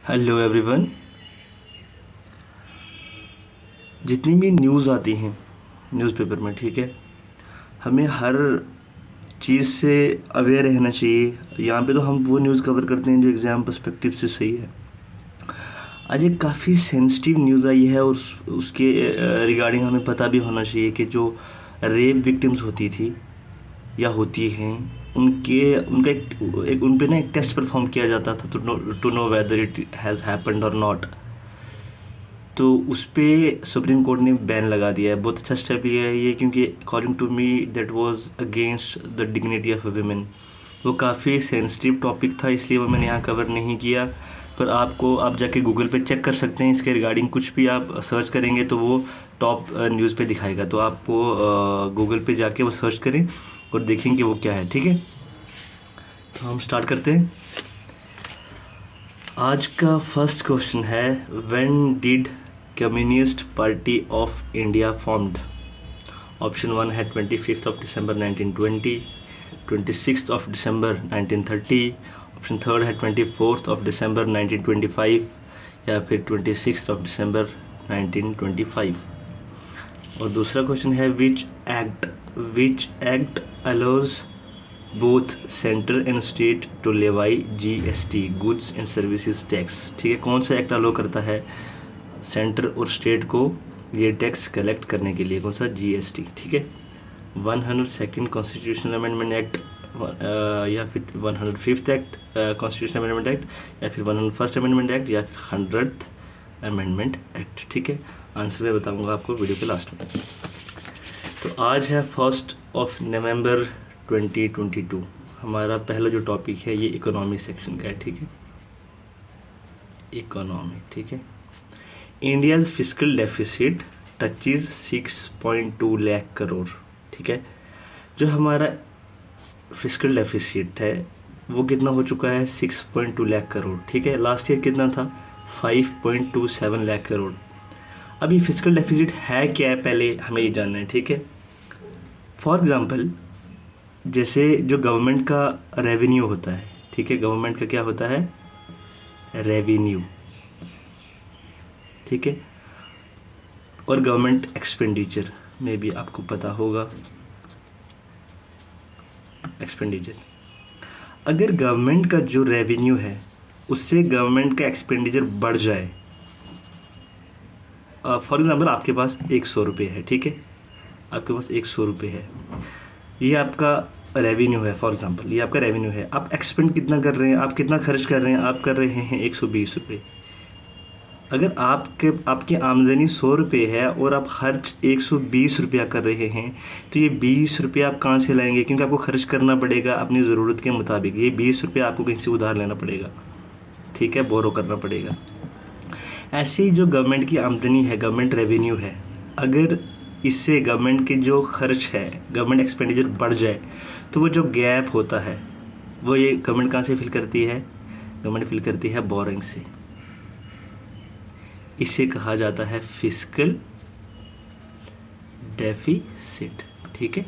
Hello everyone. जितनी भी news आती हैं न्यूज़पेपर में, ठीक है, हमें हर चीज़ से अवेयर रहना चाहिए। यहाँ पे तो हम वो न्यूज़ कवर करते हैं जो एग्ज़ाम पर्सपेक्टिव से सही है। आज एक काफ़ी सेंसिटिव न्यूज़ आई है और उसके रिगार्डिंग हमें पता भी होना चाहिए कि जो रेप विक्टिम्स होती थी या होती हैं उनका एक उन पे ना एक टेस्ट परफॉर्म किया जाता था to know whether it has happened और नॉट। तो उस पर सुप्रीम कोर्ट ने बैन लगा दिया है। बहुत अच्छा स्टेप लिया है ये, क्योंकि according to me that was against the dignity of a women. वो काफ़ी सेंसिटिव टॉपिक था, इसलिए वो मैंने यहाँ कवर नहीं किया। पर आप जाके गूगल पे चेक कर सकते हैं, इसके रिगार्डिंग कुछ भी आप सर्च करेंगे तो वो टॉप न्यूज़ पे दिखाएगा। तो आप वो गूगल पे जाके वो सर्च करें और देखेंगे वो क्या है, ठीक है। तो हम स्टार्ट करते हैं। आज का फर्स्ट क्वेश्चन है, when did communist party of India formed? Option 1 है 25 दिसंबर 1920, 26 दिसंबर 1930, ऑप्शन 3 है 24 दिसंबर 1925 या फिर 26 दिसंबर 1925। और दूसरा क्वेश्चन है, which act allows both centre and state to levy GST, goods and services tax. ठीक है, कौन सा एक्ट अलाउ करता है सेंटर और स्टेट को ये टैक्स कलेक्ट करने के लिए? कौन सा? GST। ठीक है, 102nd कॉन्स्टिट्यूशनल अमेंडमेंट एक्ट या फिर 105th act constitutional amendment act या फिर 101st अमेंडमेंट एक्ट या फिर 100th अमेंडमेंट एक्ट। ठीक है, आंसर मैं बताऊंगा आपको वीडियो के लास्ट में। तो आज है 1 नवंबर 2022। हमारा पहला जो टॉपिक है ये इकोनॉमी सेक्शन का है। ठीक है, इकोनॉमी। ठीक है, India's fiscal deficit touches 6.2 lakh crore. ठीक है, जो हमारा फिस्कल डेफिसिट है वो कितना हो चुका है? 6.2 लाख करोड़। ठीक है, लास्ट ईयर कितना था? 5.27 लाख करोड़। अब ये फिस्कल डेफिसिट है क्या है, पहले हमें ये जानना है। ठीक है, फॉर एग्ज़ाम्पल जैसे जो गवर्नमेंट का रेवेन्यू होता है, ठीक है, गवर्नमेंट का क्या होता है? रेवेन्यू। ठीक है, और गवर्नमेंट एक्सपेंडिचर में भी आपको पता होगा एक्सपेंडिचर। अगर गवर्नमेंट का जो रेवेन्यू है उससे गवर्नमेंट का एक्सपेंडिचर बढ़ जाए, फॉर एग्ज़ाम्पल आपके पास 100 रुपये है। ठीक है, आपके पास 100 रुपये है, ये आपका रेवेन्यू है। फॉर एग्ज़ाम्पल ये आपका रेवेन्यू है। आप एक्सपेंड कितना कर रहे हैं? आप कितना खर्च कर रहे हैं? आप कर रहे हैं 120 रुपये। अगर आपकी आमदनी 100 रुपये है और आप खर्च 120 रुपया कर रहे हैं, तो ये 20 रुपये आप कहाँ से लाएंगे? क्योंकि आपको खर्च करना पड़ेगा अपनी ज़रूरत के मुताबिक। ये 20 रुपये आपको कहीं से उधार लेना पड़ेगा, ठीक है, बोरो करना पड़ेगा। ऐसे ही जो गवर्नमेंट की आमदनी है, गवर्नमेंट रेवेन्यू है, अगर इससे गवर्नमेंट के जो खर्च है, गवर्नमेंट एक्सपेंडिचर बढ़ जाए, तो वो जो गैप होता है वो ये गवर्नमेंट कहाँ से फिल करती है? गवर्नमेंट फिल करती है बोरिंग से। इसे कहा जाता है फिस्कल डेफिसिट। ठीक है,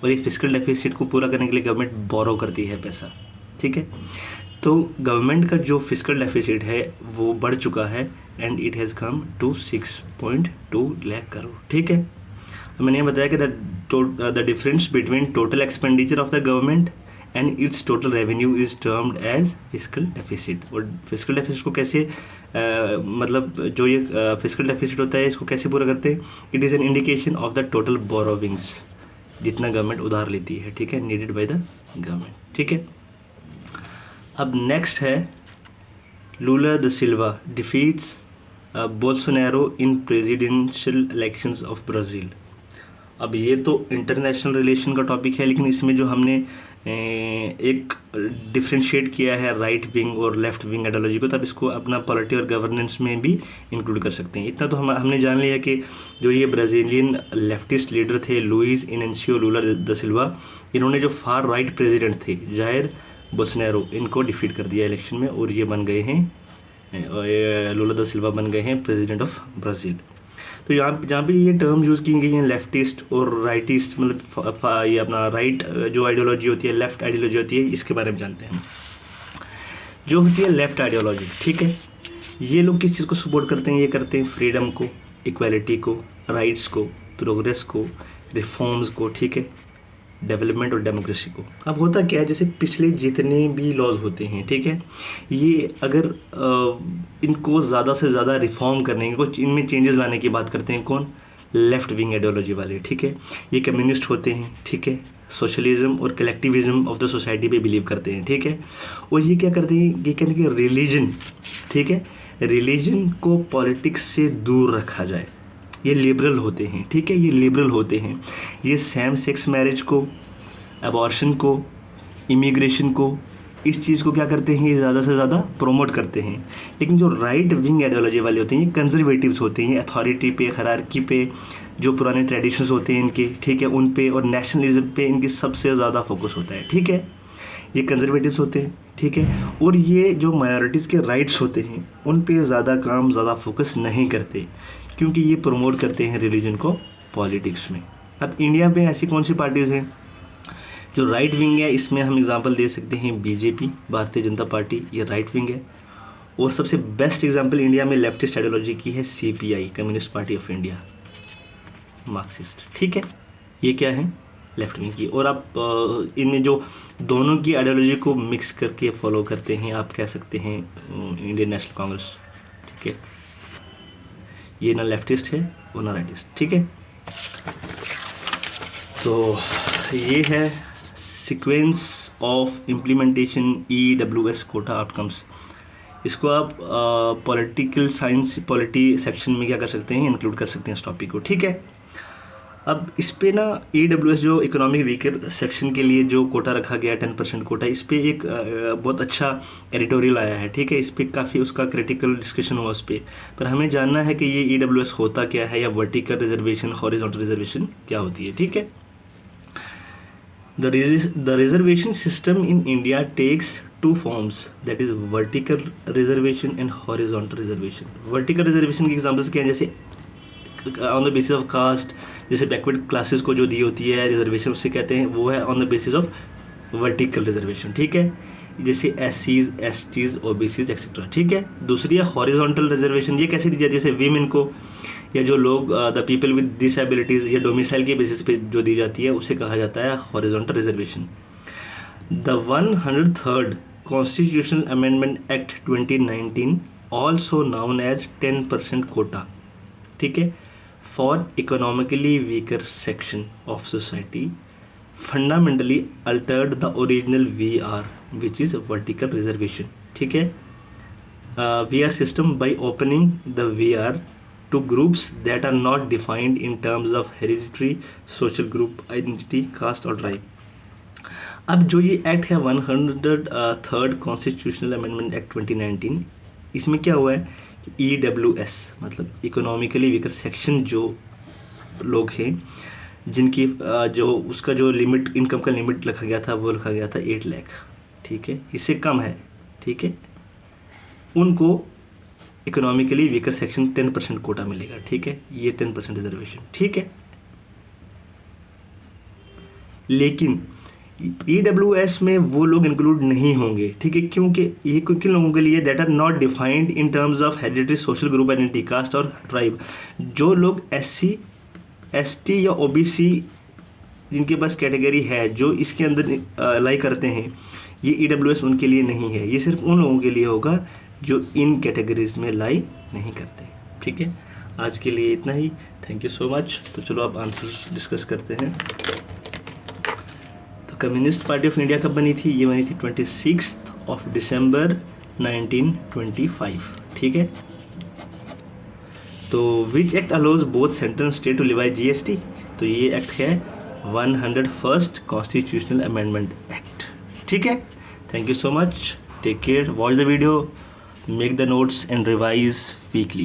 और ये फिस्कल डेफिसिट को पूरा करने के लिए गवर्नमेंट बोरो करती है पैसा। ठीक है, तो गवर्नमेंट का जो फिस्कल डेफिसिट है वो बढ़ चुका है and it has come to 6.2 lakh crore. ठीक है, मैंने ये बताया कि the difference between total expenditure of the government and its total revenue is termed as fiscal deficit. और फिस्कल डेफिसिट को कैसे मतलब जो ये फिस्कल डेफिसिट होता है इसको कैसे पूरा करते हैं? It is an indication of the total borrowings, जितना गवर्नमेंट उधार लेती है। ठीक है, नीडेड बाय द गवर्नमेंट। ठीक है, अब नेक्स्ट है, लूला the Silva defeats Bolsonaro in presidential elections of Brazil. अब ये तो इंटरनेशनल रिलेशन का टॉपिक है, लेकिन इसमें जो हमने एक डिफ्रेंशिएट किया है राइट विंग और लेफ़्ट विंग आइडियोलॉजी को, तब इसको अपना पॉलिटी और गवर्नेंस में भी इंक्लूड कर सकते हैं। इतना तो हमने जान लिया कि जो ये ब्राज़ीलियन लेफ्टिस्ट लीडर थे लुइस इनेंसियो लूला द सिल्वा, इन्होंने जो फार राइट प्रेसिडेंट थे जायर बोल्सोनारो, इनको डिफीट कर दिया इलेक्शन में और ये बन गए हैं, लूला द सिल्वा बन गए हैं प्रेसिडेंट ऑफ ब्राज़ील। तो जहाँ पे ये टर्म यूज़ की गई हैं लेफ्टिस्ट और राइटिस्ट, मतलब ये अपना राइट जो आइडियोलॉजी होती है, लेफ़्ट आइडियोलॉजी होती है, इसके बारे में जानते हैं जो होती है लेफ़्ट आइडियोलॉजी। ठीक है, ये लोग किस चीज़ को सपोर्ट करते हैं? ये करते हैं फ्रीडम को, इक्वालिटी को, राइट्स को, प्रोग्रेस को, रिफॉर्म्स को, ठीक है, डेवलपमेंट और डेमोक्रेसी को। अब होता क्या है, जैसे पिछले जितने भी लॉज होते हैं, ठीक है, ये अगर इनको ज़्यादा से ज़्यादा रिफॉर्म करने, इनको इनमें चेंजेस लाने की बात करते हैं कौन? लेफ़्ट विंग आइडियोलॉजी वाले, ठीक है। ये कम्युनिस्ट होते हैं, ठीक है, सोशलिज्म और कलेक्टिविज्म ऑफ द सोसाइटी पे बिलीव करते हैं, ठीक है। और ये क्या करते हैं? ये कहते हैं कि रिलीजन, ठीक है, रिलीजन को पॉलिटिक्स से दूर रखा जाए। ये लिबरल होते हैं, ठीक है, ये लिबरल होते हैं। ये सेम सेक्स मैरिज को, अबॉर्शन को, इमिग्रेशन को, इस चीज़ को क्या करते हैं? ये ज़्यादा से ज़्यादा प्रमोट करते हैं। लेकिन जो राइट विंग आइडियोलॉजी वाले होते हैं, ये कंजर्वेटिव्स होते हैं, अथॉरिटी पे, हायरार्की पे, जो पुराने ट्रेडिशंस होते हैं इनके, ठीक है, उन पे और नेशनलिज्म पे इनकी सबसे ज़्यादा फोकस होता है, ठीक है। ये कंजर्वेटिव्स होते हैं, ठीक है। और ये जो माइनॉरिटीज़ के राइट्स होते हैं उन पे ज़्यादा काम, ज़्यादा फोकस नहीं करते, क्योंकि ये प्रमोट करते हैं रिलीजन को पॉलिटिक्स में। अब इंडिया में ऐसी कौन सी पार्टीज़ हैं जो राइट विंग है? इसमें हम एग्जांपल दे सकते हैं बीजेपी, भारतीय जनता पार्टी, ये राइट विंग है। और सबसे बेस्ट एग्जांपल इंडिया में लेफ्टिस्ट आइडियोलॉजी की है CPI, communist party of India, Marxist, ठीक है। ये क्या है? लेफ्ट विंग की। और आप इनमें जो दोनों की आइडियोलॉजी को मिक्स करके फॉलो करते हैं, आप कह सकते हैं इंडियन नेशनल कांग्रेस, ठीक है। ये ना लेफ्टिस्ट है और ना राइटिस्ट, ठीक है। तो ये है sequence of implementation EWS quota outcomes. इसको आप पॉलिटिकल साइंस पॉलिटी सेक्शन में क्या कर सकते हैं? इंक्लूड कर सकते हैं इस टॉपिक को, ठीक है। अब इस पे ना EWS जो इकोनॉमिक वीकर सेक्शन के लिए जो कोटा रखा गया 10% कोटा, इस पे एक बहुत अच्छा एडिटोरियल आया है, ठीक है। इस पे काफ़ी उसका क्रिटिकल डिस्कशन हुआ उस पर हमें जानना है कि ये EWS होता क्या है, या वर्टिकल रिजर्वेशन, हॉरिजॉन्टल रिजर्वेशन क्या होती है, ठीक है। The reservation system in India takes two forms, that is vertical reservation and horizontal reservation. Vertical reservation के examples क्या हैं? जैसे on the basis of caste, जैसे बैकवर्ड क्लासेस को जो दी होती है रिजर्वेशन, उससे कहते हैं वो है on the basis of vertical reservation, ठीक है। जैसे SCs, STs, OBCs एक्सेट्रा, ठीक है। दूसरी है हॉरिजॉन्टल रिजर्वेशन। ये कैसे दी जाती है? जैसे वीमेन को, या जो लोग द पीपल विद डिसेबिलिटीज़ या डोमिसाइल के बेसिस पे जो दी जाती है उसे कहा जाता है horizontal reservation. The 103rd constitutional amendment act 2019 also known as 10% quota, ठीक है, for economically weaker section of society fundamentally altered the original VR which is vertical reservation, ठीक है। VR system by opening the VR to groups that are not defined in terms of hereditary, social group, identity, caste और tribe। अब जो ये act है 103rd constitutional amendment act 2019, इसमें क्या हुआ है कि EWS मतलब इकोनॉमिकली वीकर सेक्शन जो लोग हैं, जिनकी जो उसका जो लिमिट, इनकम का लिमिट रखा गया था, वो रखा गया था 8 लाख, ठीक है, इससे कम है, ठीक है, उनको इकोनॉमिकली वीकर सेक्शन 10% कोटा मिलेगा, ठीक है। ये 10% रिजर्वेशन, ठीक है। लेकिन EWS में वो लोग इंक्लूड नहीं होंगे, ठीक है, क्योंकि ये किन लोगों के लिए? That are not defined in terms of hereditary, social group, identity, caste और ट्राइब। जो लोग SC, ST या OBC जिनके पास कैटेगरी है, जो इसके अंदर लाई करते हैं, ये EWS उनके लिए नहीं है। ये सिर्फ उन लोगों के लिए होगा जो इन कैटेगरीज में लाई नहीं करते, ठीक है। आज के लिए इतना ही, थैंक यू सो मच। तो चलो अब आंसर्स डिस्कस करते हैं। तो कम्युनिस्ट पार्टी ऑफ इंडिया कब बनी थी? ये बनी थी 26 दिसंबर 1925, ठीक है। तो which act allows both central state to levy GST? तो ये एक्ट है 101st कॉन्स्टिट्यूशनल अमेंडमेंट एक्ट, ठीक है। Thank you so much, take care, watch the video, make the notes and revise weekly.